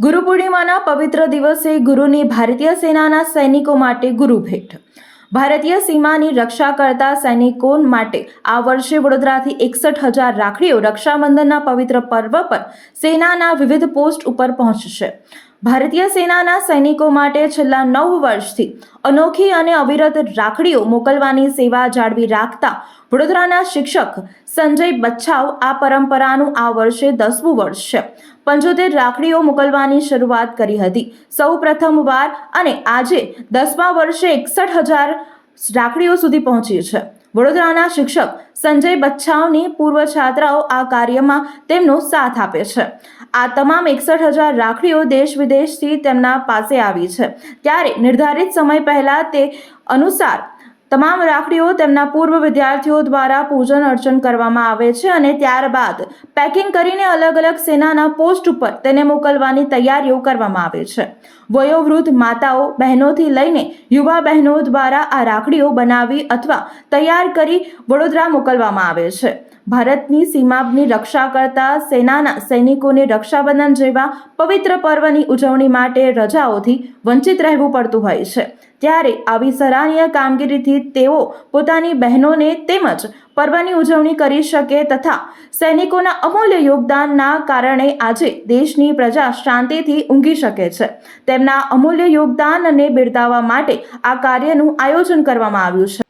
ગુરુ પૂર્ણિમાના પવિત્ર દિવસે ગુરુની ભારતીય સેનાના સૈનિકો માટે ગુરુ ભેટ. ભારતીય સીમાની રક્ષા કરતા સૈનિકો માટે આ વર્ષે વડોદરાથી 61,000 રાખડીઓ રક્ષાબંધનના પવિત્ર પર્વ પર સેનાના વિવિધ પોસ્ટ ઉપર પહોંચશે. ભારતીય સેનાના સૈનિકો માટે છેલ્લા 9 વર્ષથી અનોખી અને અવિરત રાખડીઓ મોકલવાની સેવા જાળવી રાખતા વડોદરાના શિક્ષક સંજય બચ્છાવ આ પરંપરાનું આ વર્ષે 10મું વર્ષ છે. 75 રાખડીઓ મોકલવાની શરૂઆત કરી હતી સૌ પ્રથમવાર અને આજે 10મા વર્ષે 61,000 રાખડીઓ સુધી પહોંચી છે. વડોદરાના શિક્ષક સંજય બચ્છાવની પૂર્વ છાત્રાઓ આ કાર્યમાં તેમનો સાથ આપે છે. આ તમામ 61,000 રાખડીઓ દેશ વિદેશથી તેમના પાસે આવી છે. ત્યારે નિર્ધારિત સમય પહેલા તે અનુસાર તમામ રાખડીઓ તેમના પૂર્વ વિદ્યાર્થીઓ દ્વારા પૂજન અર્ચન કરવામાં આવે છે અને ત્યારબાદ પેકિંગ કરીને અલગ અલગ સેનાના પોસ્ટ ઉપર તેને મોકલવાની તૈયારીઓ કરવામાં આવે છે. વયોવૃદ્ધ માતાઓ બહેનોથી લઈને યુવા બહેનો દ્વારા આ રાખડીઓ બનાવી અથવા તૈયાર કરી વડોદરા મોકલવામાં આવે છે. ભારતની સીમાની રક્ષા કરતા સેનાના સૈનિકોને રક્ષાબંધન જેવા પવિત્ર પર્વની ઉજવણી માટે રજાઓથી વંચિત રહેવું પડતું હોય છે. ત્યારે આવી સરાહનીય કામગીરીથી તેઓ પોતાની બહેનોને તેમજ પર્વની ઉજવણી કરી શકે તથા સૈનિકોના અમૂલ્ય યોગદાનના કારણે આજે દેશની પ્રજા શાંતિથી ઊંઘી શકે છે. તેમના અમૂલ્ય યોગદાનને બિરદાવવા માટે આ કાર્યનું આયોજન કરવામાં આવ્યું છે.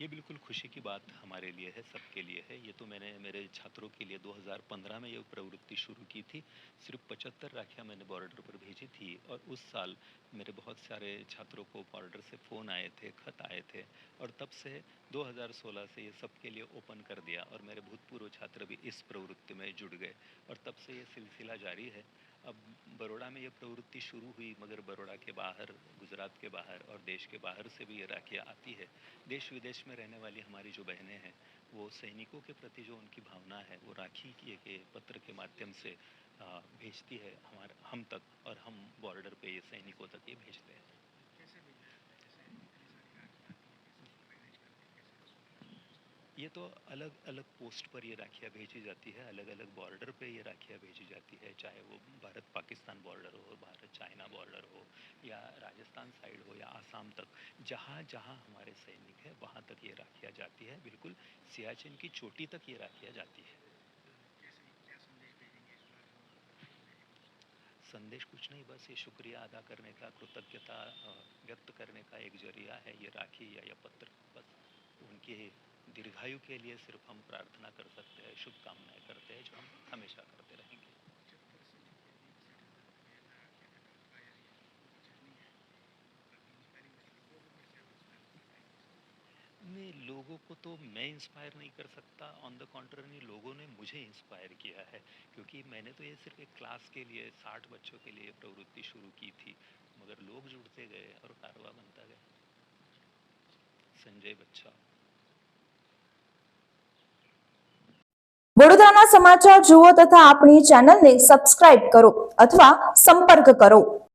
ये बिल्कुल खुशी की बात हमारे लिए है, सबके लिए है। ये तो मैंने मेरे छात्रों के लिए 2015 में ये प्रवृत्ति शुरू की थी। सिर्फ 75 राखियाँ मैंने बॉर्डर पर भेजी थी और उस साल मेरे बहुत सारे छात्रों को बॉर्डर से फ़ोन आए थे, खत आए थे और तब से 2016 से ये सबके लिए ओपन कर दिया और मेरे भूतपूर्व छात्र भी इस प्रवृत्ति में जुड़ गए और तब से ये सिलसिला जारी है। अब बड़ौदा में ये प्रवृत्ति शुरू हुई, मगर बड़ौदा के बाहर, गुजरात के बाहर और देश के बाहर से भी ये राखियाँ आती है। देश विदेश में रहने वाली हमारी जो बहनें हैं, वो सैनिकों के प्रति जो उनकी भावना है, वो राखी के पत्र के माध्यम से भेजती है हम तक और हम बॉर्डर पे ये सैनिकों तक ये भेजते हैं। ये तो अलग अलग पोस्ट पर ये राखियाँ भेजी जाती है, अलग अलग बॉर्डर पे ये राखियाँ भेजी जाती है, चाहे वो भारत पाकिस्तान बॉर्डर हो, भारत चाइना बॉर्डर हो या राजस्थान साइड हो या आसाम तक, जहाँ जहाँ हमारे सैनिक हैं वहाँ तक ये राखियाँ जाती है। बिल्कुल सियाचिन की चोटी तक ये राखियाँ जाती है। संदेश कुछ नहीं, बस ये शुक्रिया अदा करने का, कृतज्ञता व्यक्त करने का एक जरिया है ये राखी या ये पत्र। बस उनके दीर्घायु के लिए सिर्फ हम प्रार्थना कर सकते हैं, शुभकामनाएं करते हैं, जो हम हमेशा करते रहेंगे। मैं लोगों को तो मैं इंस्पायर नहीं कर सकता, ऑन द कॉन्ट्ररी लोगों ने मुझे इंस्पायर किया है, क्योंकि मैंने तो ये सिर्फ एक क्लास के लिए 60 बच्चों के लिए प्रवृत्ति शुरू की थी, मगर लोग जुड़ते गए और कारवा बनता गया। संजय बच्चा। વડોદરાના સમાચાર જુઓ તથા આપણી ચેનલને સબસ્ક્રાઇબ કરો અથવા સંપર્ક કરો.